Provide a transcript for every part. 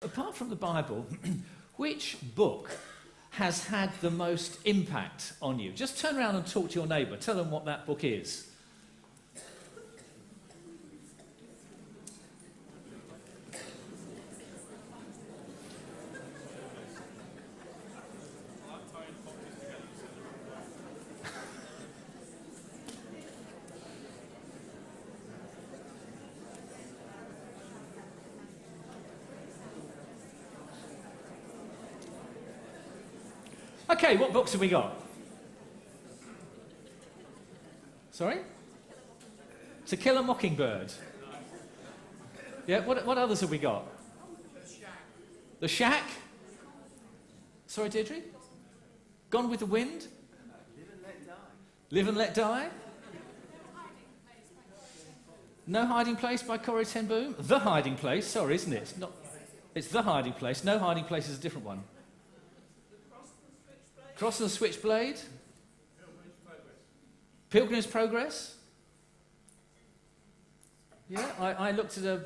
Apart from the Bible, which book has had the most impact on you? Just turn around and talk to your neighbour. Tell them what that book is. Okay, what books have we got? Sorry? To Kill a Mockingbird. Yeah, what others have we got? The Shack. Sorry, Deirdre? Gone with the Wind? Live and Let Die. Live and Let Die? No Hiding Place by Corrie ten Boom? The Hiding Place, sorry, isn't it? It's The Hiding Place. No Hiding Place is a different one. Cross and the Switchblade? Pilgrim's Progress? Yeah, I looked at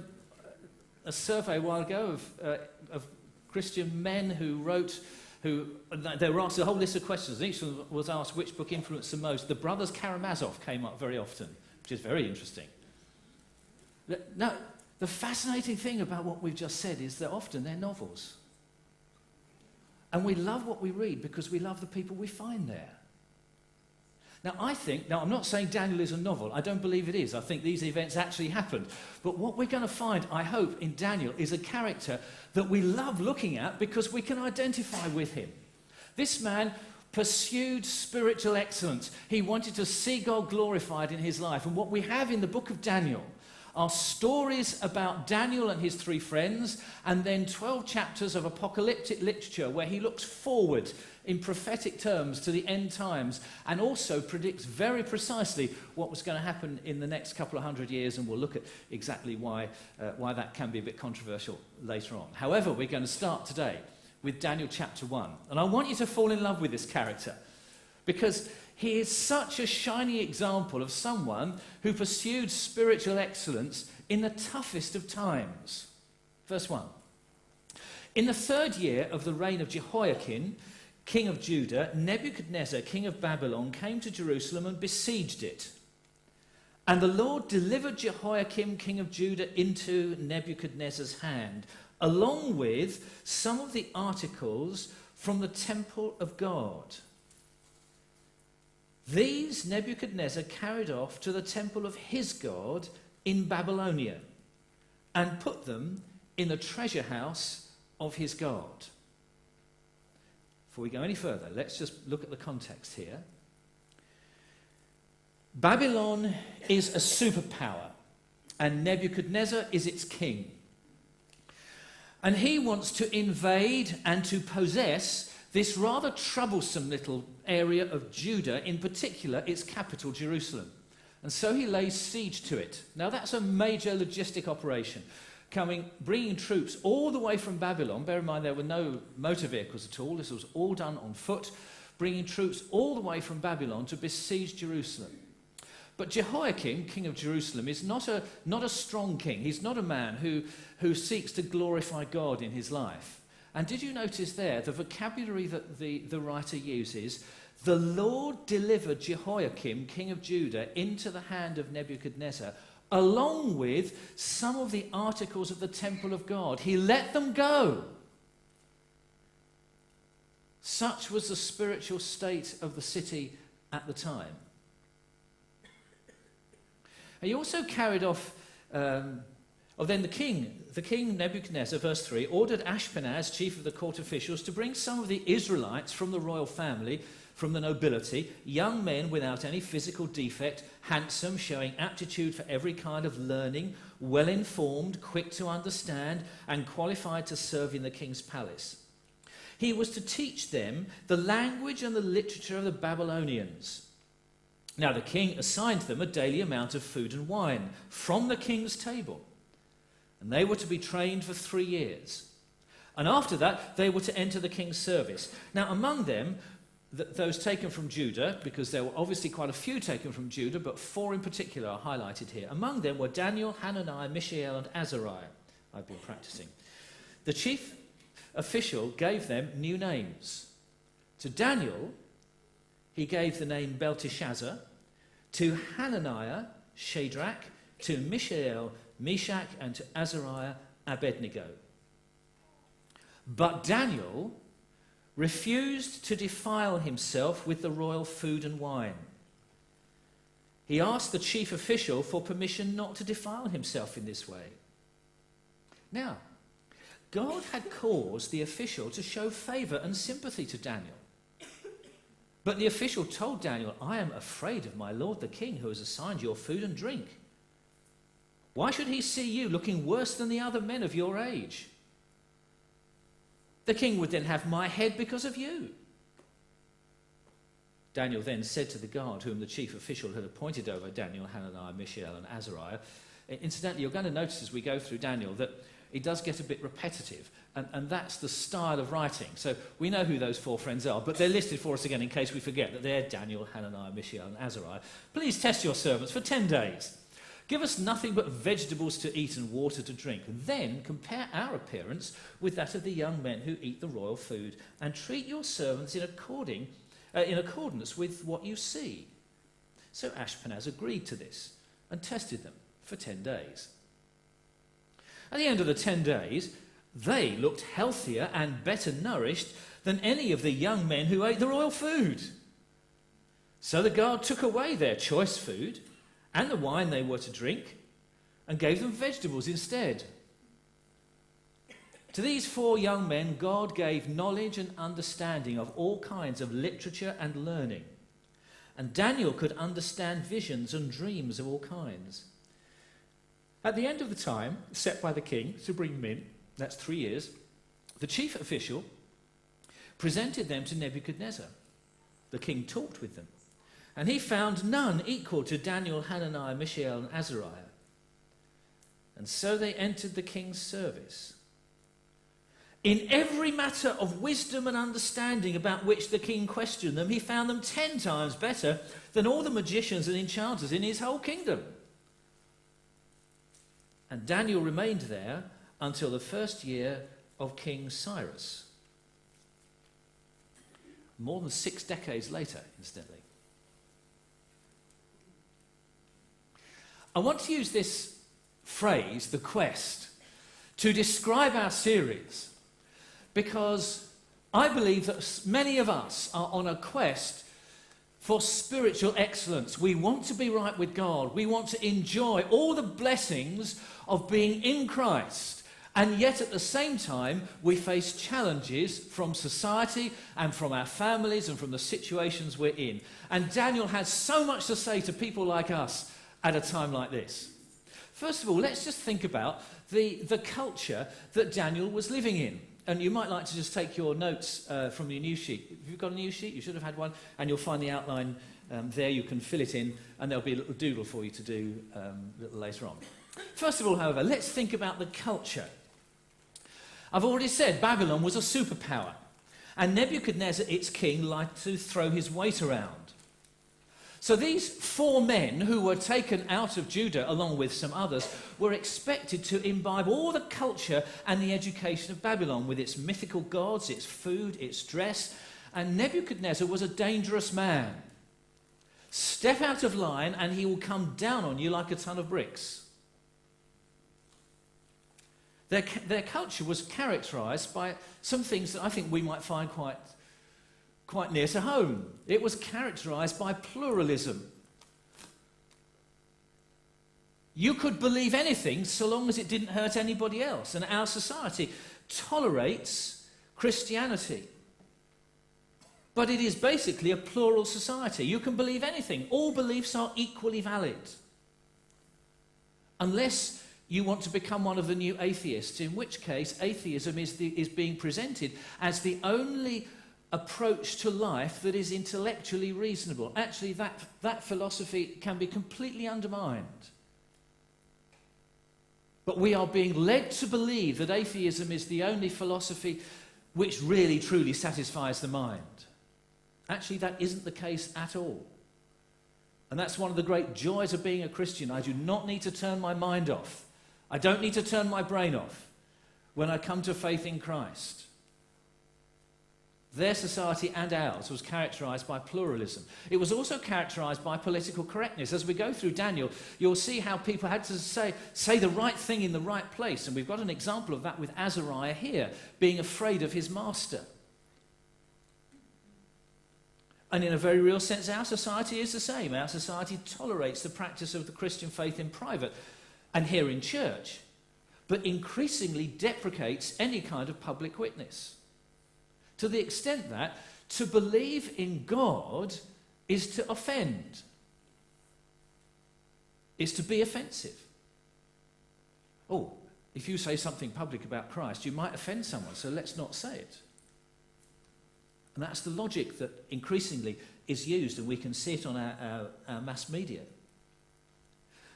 a survey a while ago of Christian men who they were asked a whole list of questions. Each of them was asked which book influenced them most. The Brothers Karamazov came up very often, which is very interesting. Now, the fascinating thing about what we've just said is that often they're novels. And we love what we read because we love the people we find there. Now, I'm not saying Daniel is a novel. I don't believe it is. I think these events actually happened. But what we're going to find, I hope, in Daniel is a character that we love looking at because we can identify with him. This man pursued spiritual excellence. He wanted to see God glorified in his life. And what we have in the book of Daniel are stories about Daniel and his three friends, and then 12 chapters of apocalyptic literature where he looks forward in prophetic terms to the end times and also predicts very precisely what was going to happen in the next couple of hundred years, and we'll look at exactly why that can be a bit controversial later on. However, we're going to start today with Daniel chapter 1, and I want you to fall in love with this character because he is such a shining example of someone who pursued spiritual excellence in the toughest of times. Verse 1. In the third year of the reign of Jehoiakim, king of Judah, Nebuchadnezzar, king of Babylon, came to Jerusalem and besieged it. And the Lord delivered Jehoiakim, king of Judah, into Nebuchadnezzar's hand, along with some of the articles from the temple of God. These Nebuchadnezzar carried off to the temple of his God in Babylonia and put them in the treasure house of his God. Before we go any further, let's just look at the context here. Babylon is a superpower, and Nebuchadnezzar is its king. And he wants to invade and to possess this rather troublesome little area of Judah, in particular its capital, Jerusalem. And so he lays siege to it. Now that's a major logistic operation, bringing troops all the way from Babylon. Bear in mind there were no motor vehicles at all. This was all done on foot, bringing troops all the way from Babylon to besiege Jerusalem. But Jehoiakim, king of Jerusalem, is not a strong king. He's not a man who seeks to glorify God in his life. And did you notice there the vocabulary that the writer uses? The Lord delivered Jehoiakim, king of Judah, into the hand of Nebuchadnezzar, along with some of the articles of the temple of God. He let them go. Such was the spiritual state of the city at the time. He also carried off... then the king Nebuchadnezzar, verse 3, ordered Ashpenaz, chief of the court officials, to bring some of the Israelites from the royal family, from the nobility, young men without any physical defect, handsome, showing aptitude for every kind of learning, well-informed, quick to understand, and qualified to serve in the king's palace. He was to teach them the language and the literature of the Babylonians. Now the king assigned them a daily amount of food and wine from the king's table. And they were to be trained for 3 years. And after that, they were to enter the king's service. Now, among them, those taken from Judah, because there were obviously quite a few taken from Judah, but 4 in particular are highlighted here. Among them were Daniel, Hananiah, Mishael, and Azariah. I've been practicing. the chief official gave them new names. To Daniel, he gave the name Belteshazzar. To Hananiah, Shadrach. To Mishael, Meshach. And to Azariah, Abednego. But Daniel refused to defile himself with the royal food and wine. He asked the chief official for permission not to defile himself in this way. Now, God had caused the official to show favour and sympathy to Daniel. But the official told Daniel, "I am afraid of my lord the king, who has assigned your food and drink. Why should he see you looking worse than the other men of your age? The king would then have my head because of you." Daniel then said to the guard, whom the chief official had appointed over Daniel, Hananiah, Mishael, and Azariah. Incidentally, you're going to notice as we go through Daniel that it does get a bit repetitive, and that's the style of writing. So we know who those four friends are, but they're listed for us again in case we forget that they're Daniel, Hananiah, Mishael, and Azariah. "Please test your servants for 10 days. Give us nothing but vegetables to eat and water to drink. Then compare our appearance with that of the young men who eat the royal food, and treat your servants in accordance with what you see." So Ashpenaz agreed to this and tested them for 10 days. At the end of the 10 days, they looked healthier and better nourished than any of the young men who ate the royal food. So the guard took away their choice food and the wine they were to drink and gave them vegetables instead. To these four young men, God gave knowledge and understanding of all kinds of literature and learning. And Daniel could understand visions and dreams of all kinds. At the end of the time set by the king to bring them in, that's 3 years, the chief official presented them to Nebuchadnezzar. The king talked with them, and he found none equal to Daniel, Hananiah, Mishael, and Azariah. And so they entered the king's service. In every matter of wisdom and understanding about which the king questioned them, he found them 10 times better than all the magicians and enchanters in his whole kingdom. And Daniel remained there until the first year of King Cyrus. More than 6 decades later, incidentally. I want to use this phrase, the quest, to describe our series, because I believe that many of us are on a quest for spiritual excellence. We want to be right with God. We want to enjoy all the blessings of being in Christ. And yet at the same time, we face challenges from society and from our families and from the situations we're in. And Daniel has so much to say to people like us at a time like this. First of all, let's just think about the culture that Daniel was living in. And you might like to just take your notes from your news sheet. If you've got a news sheet, you should have had one, and you'll find the outline there. You can fill it in, and there'll be a little doodle for you to do a little later on. First of all, however, let's think about the culture. I've already said Babylon was a superpower, and Nebuchadnezzar, its king, liked to throw his weight around. So these 4 men who were taken out of Judah, along with some others, were expected to imbibe all the culture and the education of Babylon, with its mythical gods, its food, its dress. And Nebuchadnezzar was a dangerous man. Step out of line and he will come down on you like a ton of bricks. Their culture was characterised by some things that I think we might find quite near to home. It was characterised by pluralism. You could believe anything so long as it didn't hurt anybody else. And our society tolerates Christianity. But it is basically a plural society. You can believe anything. All beliefs are equally valid. Unless you want to become one of the new atheists, in which case atheism is being presented as the only approach to life that is intellectually reasonable. Actually, that philosophy can be completely undermined. But we are being led to believe that atheism is the only philosophy which really, truly satisfies the mind. Actually, that isn't the case at all. And that's one of the great joys of being a Christian. I do not need to turn my mind off. I don't need to turn my brain off. when I come to faith in Christ. Their society and ours was characterized by pluralism. It was also characterized by political correctness. As we go through Daniel, you'll see how people had to say the right thing in the right place. And we've got an example of that with Azariah here, being afraid of his master. And in a very real sense, our society is the same. Our society tolerates the practice of the Christian faith in private and here in church, but increasingly deprecates any kind of public witness. To the extent that to believe in God is to offend, is to be offensive. Oh, if you say something public about Christ, you might offend someone, so let's not say it. And that's the logic that increasingly is used, and we can see it on our mass media.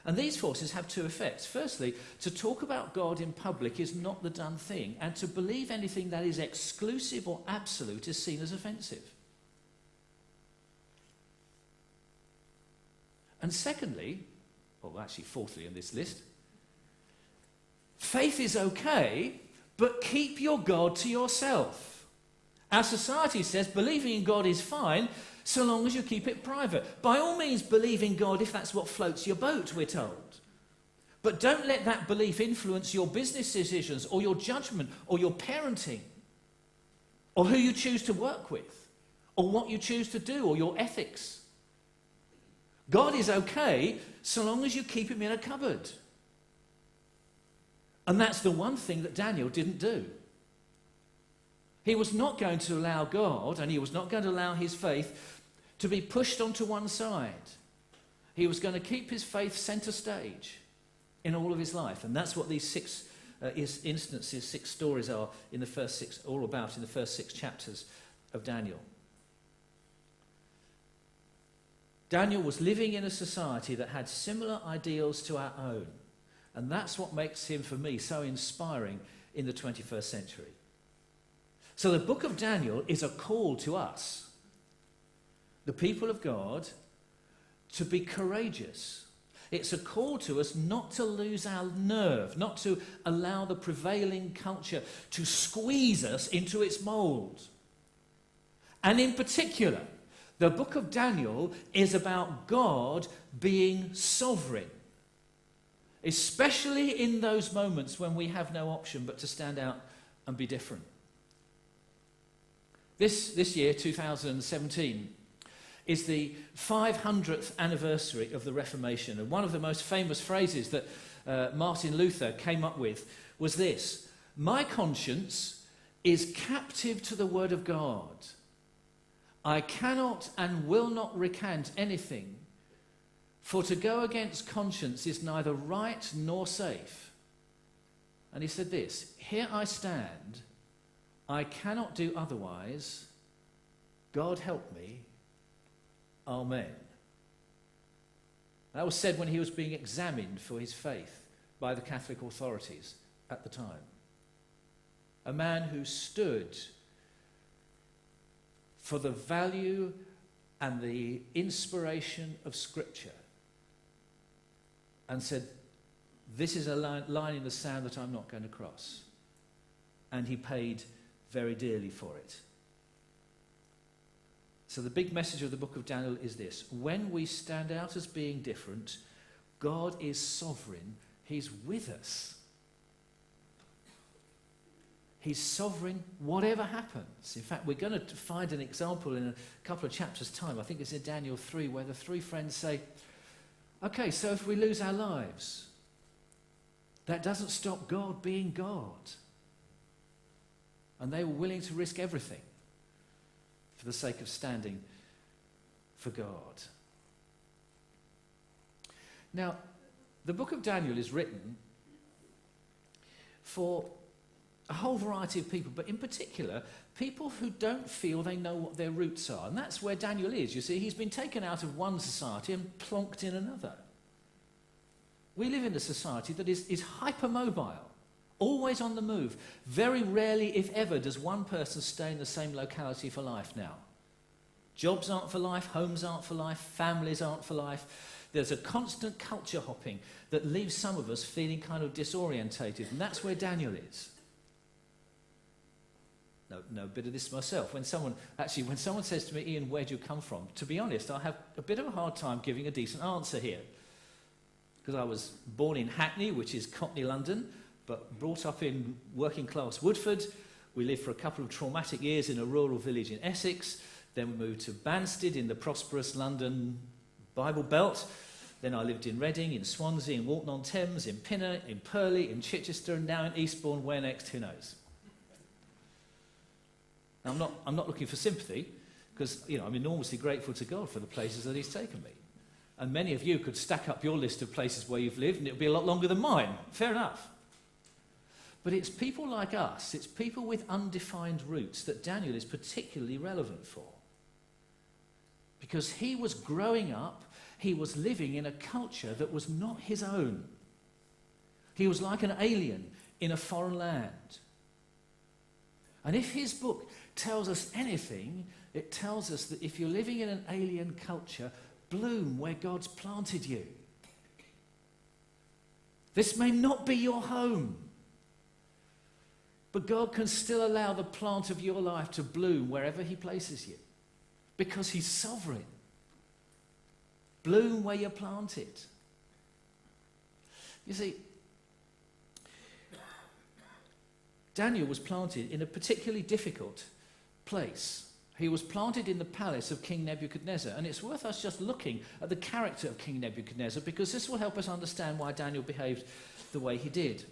And these forces have two effects. Firstly, to talk about God in public is not the done thing, and to believe anything that is exclusive or absolute is seen as offensive. And secondly, or actually fourthly in this list, faith is okay, but keep your God to yourself. Our society says believing in God is fine, so long as you keep it private. By all means, believe in God if that's what floats your boat, we're told. But don't let that belief influence your business decisions or your judgment or your parenting or who you choose to work with or what you choose to do or your ethics. God is okay so long as you keep him in a cupboard. And that's the one thing that Daniel didn't do. He was not going to allow God, and he was not going to allow his faith to be pushed onto one side. He was going to keep his faith centre stage in all of his life. And that's what these six instances, six stories are in the first six, all about in the first 6 chapters of Daniel. Daniel was living in a society that had similar ideals to our own. And that's what makes him, for me, so inspiring in the 21st century. So the book of Daniel is a call to us, the people of God, to be courageous. It's a call to us not to lose our nerve, not to allow the prevailing culture to squeeze us into its mould. And in particular, the book of Daniel is about God being sovereign, especially in those moments when we have no option but to stand out and be different. This year, 2017, is the 500th anniversary of the Reformation. And one of the most famous phrases that Martin Luther came up with was this: "My conscience is captive to the word of God. I cannot and will not recant anything, for to go against conscience is neither right nor safe." And he said this: "Here I stand. I cannot do otherwise. God help me. Amen." That was said when he was being examined for his faith by the Catholic authorities at the time. A man who stood for the value and the inspiration of Scripture and said, this is a line in the sand that I'm not going to cross. And he paid very dearly for it. So the big message of the book of Daniel is this: when we stand out as being different, God is sovereign. He's with us. He's sovereign whatever happens. In fact, we're going to find an example in a couple of chapters' time. I think it's in Daniel 3, where the 3 friends say, okay, so if we lose our lives, that doesn't stop God being God. And they were willing to risk everything for the sake of standing for God. Now, the book of Daniel is written for a whole variety of people, but in particular, people who don't feel they know what their roots are. And that's where Daniel is. You see, he's been taken out of one society and plonked in another. We live in a society that is hypermobile, always on the move. Very rarely, if ever, does one person stay in the same locality for life now. Jobs aren't for life, homes aren't for life, families aren't for life. There's a constant culture hopping that leaves some of us feeling kind of disorientated, and that's where Daniel is. know a bit of this myself. When someone says to me, Ian, where do you come from? To be honest, I have a bit of a hard time giving a decent answer here. Because I was born in Hackney, which is Cockney London, but brought up in working class Woodford. We lived for a couple of traumatic years in a rural village in Essex. Then we moved to Banstead in the prosperous London Bible Belt. Then I lived in Reading, in Swansea, in Walton-on-Thames, in Pinner, in Purley, in Chichester, and now in Eastbourne. Where next? Who knows? I'm not looking for sympathy, because I'm enormously grateful to God for the places that he's taken me. And many of you could stack up your list of places where you've lived, and it would be a lot longer than mine. Fair enough. But it's people like us, it's people with undefined roots that Daniel is particularly relevant for. Because he was growing up, he was living in a culture that was not his own. He was like an alien in a foreign land. And if his book tells us anything, it tells us that if you're living in an alien culture, bloom where God's planted you. This may not be your home, but God can still allow the plant of your life to bloom wherever he places you, because he's sovereign. Bloom where you're planted. You see, Daniel was planted in a particularly difficult place. He was planted in the palace of King Nebuchadnezzar, and it's worth us just looking at the character of King Nebuchadnezzar, because this will help us understand why Daniel behaved the way he did.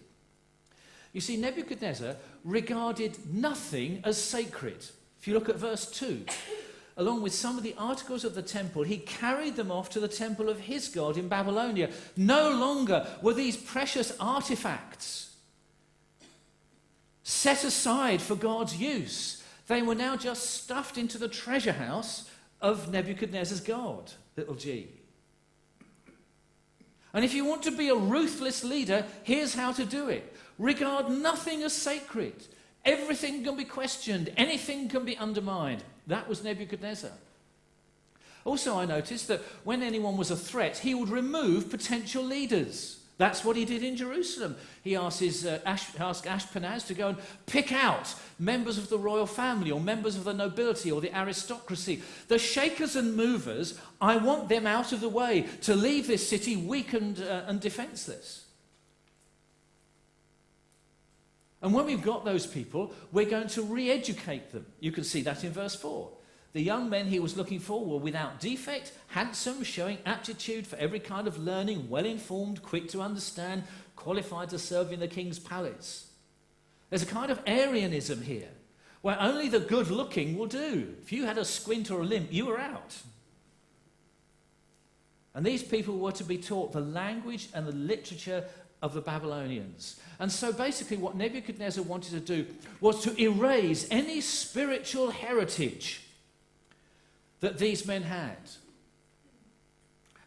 You see, Nebuchadnezzar regarded nothing as sacred. If you look at verse 2, along with some of the articles of the temple, he carried them off to the temple of his God in Babylonia. No longer were these precious artifacts set aside for God's use. They were now just stuffed into the treasure house of Nebuchadnezzar's God, little g. And if you want to be a ruthless leader, here's how to do it. Regard nothing as sacred. Everything can be questioned. Anything can be undermined. That was Nebuchadnezzar. Also, I noticed that when anyone was a threat, he would remove potential leaders. That's what he did in Jerusalem. He asked Ashpenaz to go and pick out members of the royal family or members of the nobility or the aristocracy. The shakers and movers, I want them out of the way to leave this city weak and defenseless. And when we've got those people, we're going to re-educate them. You can see that in verse 4. The young men he was looking for were without defect, handsome, showing aptitude for every kind of learning, well-informed, quick to understand, qualified to serve in the king's palace. There's a kind of Arianism here, where only the good-looking will do. If you had a squint or a limp, you were out. And these people were to be taught the language and the literature of the Babylonians. And so basically what Nebuchadnezzar wanted to do was to erase any spiritual heritage that these men had.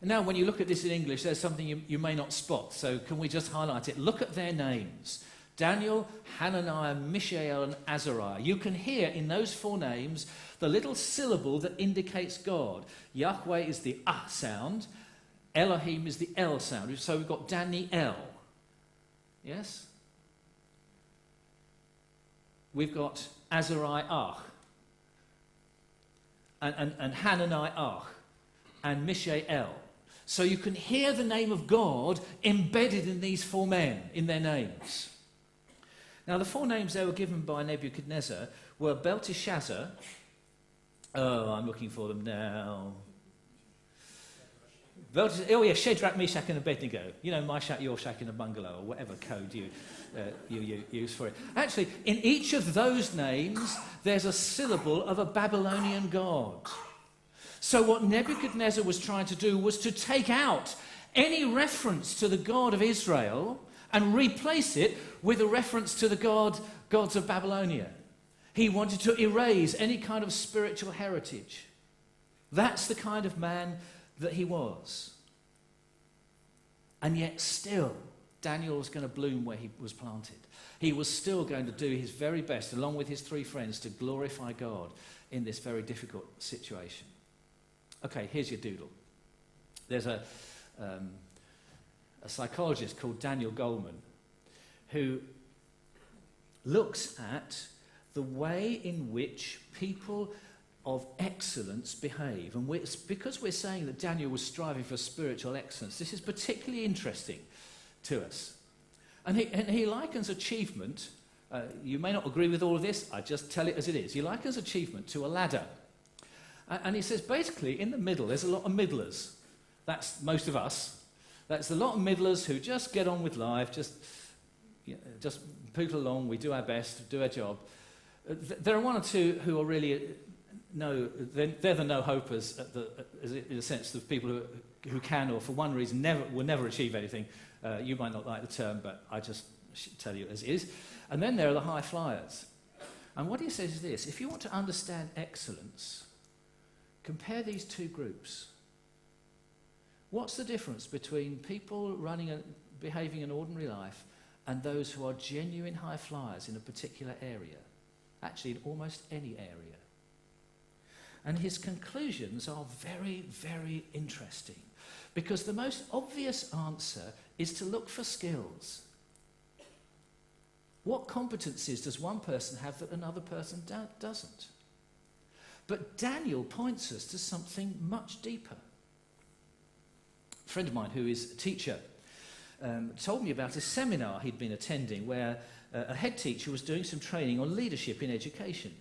And now when you look at this in English, there's something you may not spot, so can we just highlight it? Look at their names. Daniel, Hananiah, Mishael, and Azariah. You can hear in those four names the little syllable that indicates God. Yahweh is the ah sound, Elohim is the L sound. So we've got Daniel. Yes? We've got Azariah, and Hananiah, and Mishael. So you can hear the name of God embedded in these four men, in their names. Now, the four names they were given by Nebuchadnezzar were Belteshazzar. Oh, I'm looking for them now. Shadrach, Meshach, and Abednego. You know, my shack, your shack in a bungalow, or whatever code you use for it. Actually, in each of those names, there's a syllable of a Babylonian god. So what Nebuchadnezzar was trying to do was to take out any reference to the God of Israel and replace it with a reference to the gods of Babylonia. He wanted to erase any kind of spiritual heritage. That's the kind of man that he was. And yet still, Daniel was going to bloom where he was planted. He was still going to do his very best, along with his three friends, to glorify God in this very difficult situation. Okay, here's your doodle. There's a psychologist called Daniel Goleman who looks at the way in which people of excellence behave. And because we're saying that Daniel was striving for spiritual excellence, this is particularly interesting to us. And he likens achievement, you may not agree with all of this, I just tell it as it is. He likens achievement to a ladder. And he says basically in the middle there's a lot of middlers. That's most of us. That's a lot of middlers who just get on with life, just poodle along, we do our best, do our job. There are one or two who are really, they're the no-hopers in the sense of people who can, or for one reason, will never achieve anything. You might not like the term, but I just tell you as it is. And then there are the high flyers. And what he says is this: if you want to understand excellence, compare these two groups. What's the difference between people behaving an ordinary life and those who are genuine high flyers in a particular area? Actually, in almost any area. And his conclusions are very, very interesting, because the most obvious answer is to look for skills. What competencies does one person have that another person doesn't? But Daniel points us to something much deeper. A friend of mine who is a teacher told me about a seminar he'd been attending where a head teacher was doing some training on leadership in education.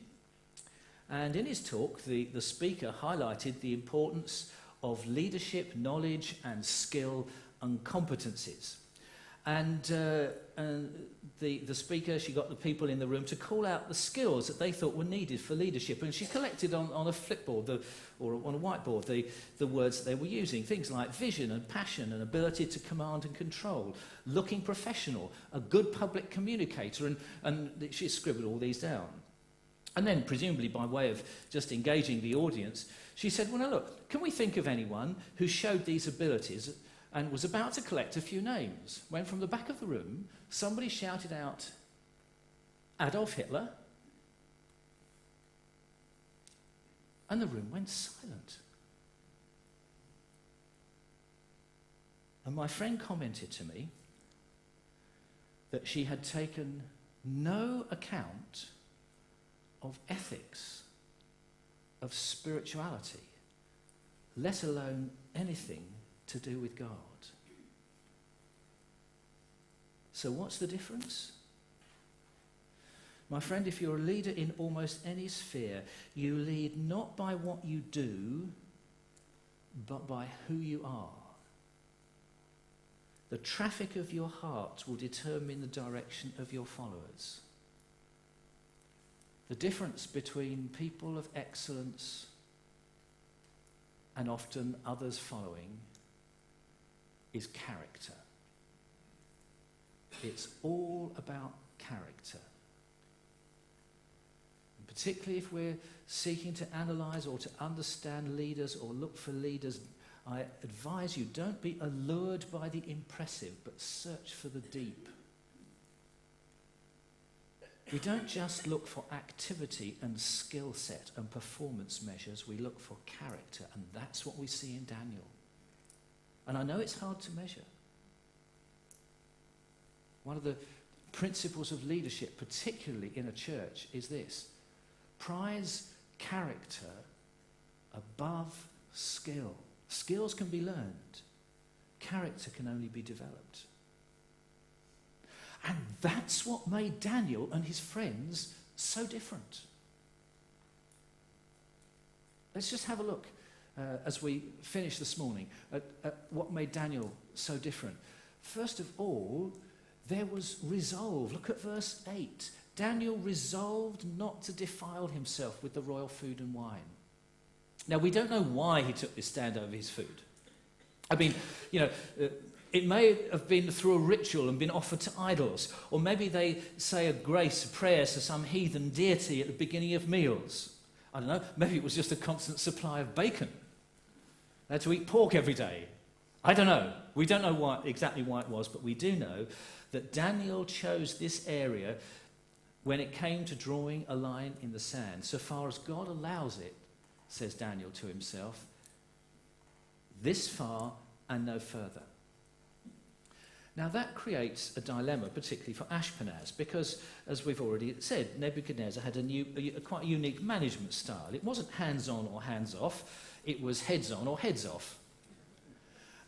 And in his talk, the speaker highlighted the importance of leadership, knowledge and skill and competencies. And the speaker, she got the people in the room to call out the skills that they thought were needed for leadership. And she collected on a flipboard or on a whiteboard the words that they were using. Things like vision and passion and ability to command and control, looking professional, a good public communicator. And she scribbled all these down. And then, presumably by way of just engaging the audience, she said, well, now look, can we think of anyone who showed these abilities and was about to collect a few names when from the back of the room somebody shouted out, Adolf Hitler, and the room went silent. And my friend commented to me that she had taken no account of ethics, of spirituality, let alone anything to do with God. So what's the difference? My friend, if you're a leader in almost any sphere, you lead not by what you do, but by who you are. The traffic of your heart will determine the direction of your followers. The difference between people of excellence and often others following is character. It's all about character. And particularly if we're seeking to analyse or to understand leaders or look for leaders, I advise you, don't be allured by the impressive, but search for the deep. We don't just look for activity and skill set and performance measures, we look for character, and that's what we see in Daniel. And I know it's hard to measure. One of the principles of leadership, particularly in a church, is this: prize character above skill. Skills can be learned. Character can only be developed. And that's what made Daniel and his friends so different. Let's just have a look as we finish this morning at what made Daniel so different. First of all, there was resolve. Look at verse 8. Daniel resolved not to defile himself with the royal food and wine. Now, we don't know why he took this stand over his food. I mean, it may have been through a ritual and been offered to idols, or maybe they say a grace, a prayer to some heathen deity at the beginning of meals. I don't know, maybe it was just a constant supply of bacon. They had to eat pork every day. I don't know. We don't know exactly why it was, but we do know that Daniel chose this area when it came to drawing a line in the sand. So far as God allows it, says Daniel to himself, this far and no further. Now that creates a dilemma, particularly for Ashpenaz, because, as we've already said, Nebuchadnezzar had a quite unique management style. It wasn't hands-on or hands-off, it was heads-on or heads-off.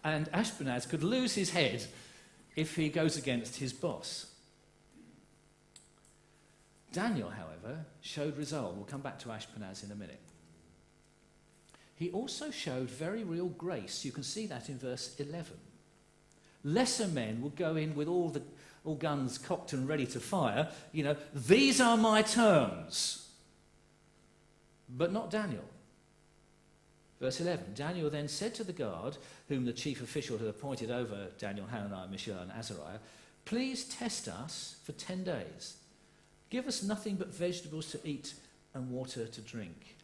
And Ashpenaz could lose his head if he goes against his boss. Daniel, however, showed resolve. We'll come back to Ashpenaz in a minute. He also showed very real grace. You can see that in verse 11. Lesser men will go in with all guns cocked and ready to fire. You know, these are my terms. But not Daniel. Verse 11, Daniel then said to the guard, whom the chief official had appointed over Daniel, Hananiah, Mishael, and Azariah, please test us for 10 days. Give us nothing but vegetables to eat and water to drink.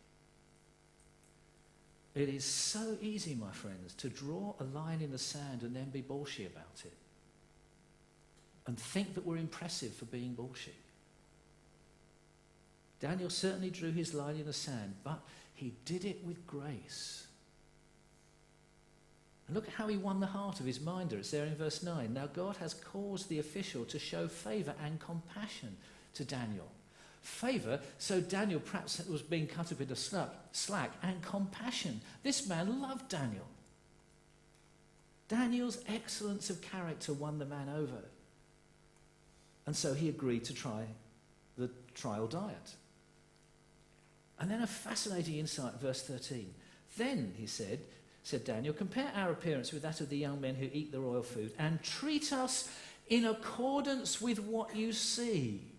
It is so easy, my friends, to draw a line in the sand and then be bullshit about it. And think that we're impressive for being bullshit. Daniel certainly drew his line in the sand, but he did it with grace. And look at how he won the heart of his minder. It's there in verse 9. Now God has caused the official to show favour and compassion to Daniel. Favour, so Daniel perhaps was being cut a bit of slack, and compassion. This man loved Daniel. Daniel's excellence of character won the man over. And so he agreed to try the trial diet. And then a fascinating insight, verse 13. Then, he said Daniel, compare our appearance with that of the young men who eat the royal food and treat us in accordance with what you see.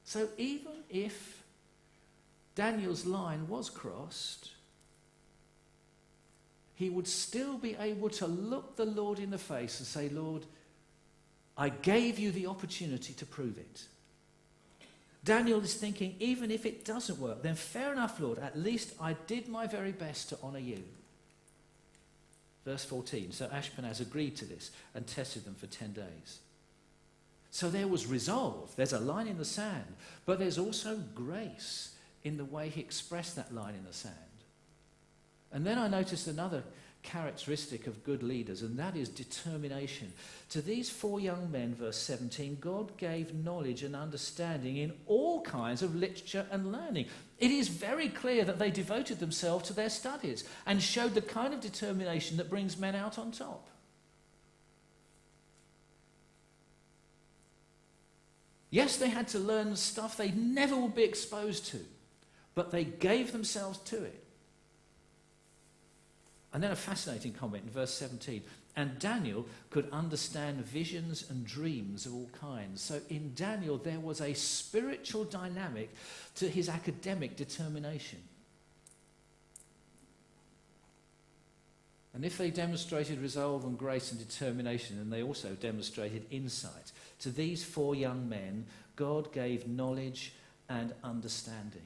So even if Daniel's line was crossed, he would still be able to look the Lord in the face and say, Lord, I gave you the opportunity to prove it. Daniel is thinking, even if it doesn't work, then fair enough, Lord, at least I did my very best to honour you. Verse 14, so Ashpenaz agreed to this and tested them for 10 days. So there was resolve. There's a line in the sand, but there's also grace in the way he expressed that line in the sand. And then I noticed another characteristic of good leaders, and that is determination. To these 4 young men, verse 17, God gave knowledge and understanding in all kinds of literature and learning. It is very clear that they devoted themselves to their studies and showed the kind of determination that brings men out on top. Yes, they had to learn stuff they never would be exposed to, but they gave themselves to it. And then a fascinating comment in verse 17. And Daniel could understand visions and dreams of all kinds. So in Daniel, there was a spiritual dynamic to his academic determination. And if they demonstrated resolve and grace and determination, then they also demonstrated insight. To these 4 young men, God gave knowledge and understanding.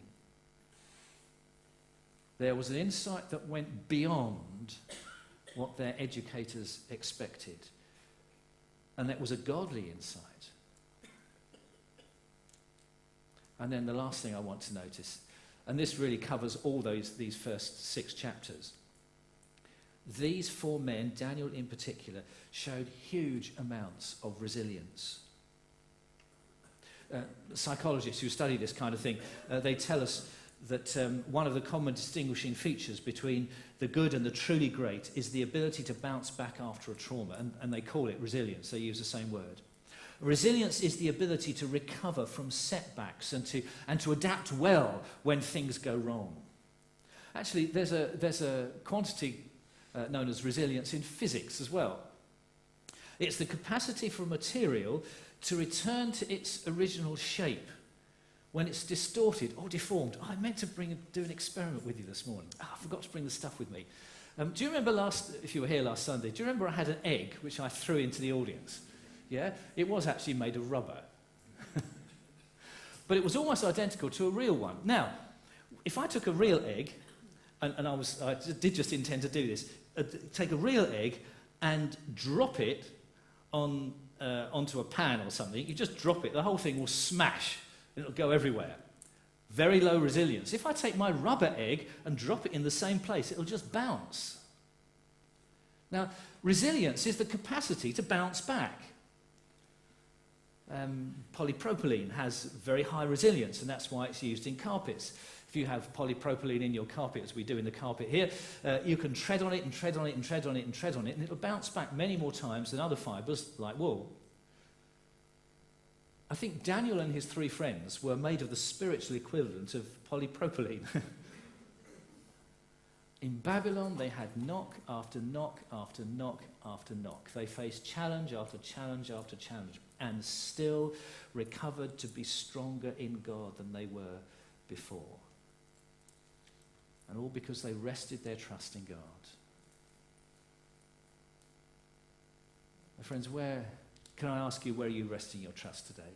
There was an insight that went beyond what their educators expected. And that was a godly insight. And then the last thing I want to notice, and this really covers all these first 6 chapters. These 4 men, Daniel in particular, showed huge amounts of resilience. Psychologists who study this kind of thing, they tell us that one of the common distinguishing features between the good and the truly great is the ability to bounce back after a trauma, and they call it resilience. They use the same word. Resilience is the ability to recover from setbacks and to adapt well when things go wrong. Actually, there's a quantity known as resilience in physics as well. It's the capacity for a material to return to its original shape when it's distorted or deformed. I meant to do an experiment with you this morning. I forgot to bring the stuff with me. Do you remember if you were here last Sunday, do you remember I had an egg which I threw into the audience? Yeah? It was actually made of rubber. But it was almost identical to a real one. Now, if I took a real egg, and I did just intend to do this, take a real egg and drop it onto a pan or something, you just drop it, the whole thing will smash. It'll go everywhere. Very low resilience. If I take my rubber egg and drop it in the same place, it'll just bounce. Now, Resilience is the capacity to bounce back. Polypropylene has very high resilience, and that's why it's used in carpets. If you have polypropylene in your carpet, as we do in the carpet here, you can tread on it and tread on it and tread on it and tread on it, and it'll bounce back many more times than other fibres like wool. I think Daniel and his 3 friends were made of the spiritual equivalent of polypropylene. In Babylon, they had knock after knock after knock after knock. They faced challenge after challenge after challenge, and still recovered to be stronger in God than they were before. And all because they rested their trust in God. My friends, can I ask you, where are you resting your trust today?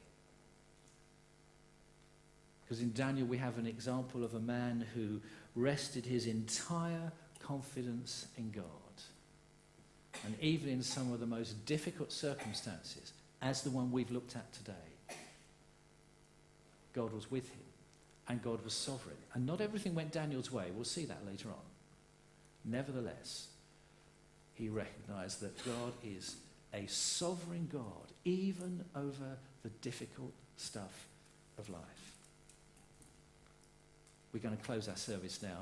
Because in Daniel we have an example of a man who rested his entire confidence in God. And even in some of the most difficult circumstances, as the one we've looked at today, God was with him and God was sovereign. And not everything went Daniel's way. We'll see that later on. Nevertheless, he recognized that God is a sovereign God, even over the difficult stuff of life. We're going to close our service now.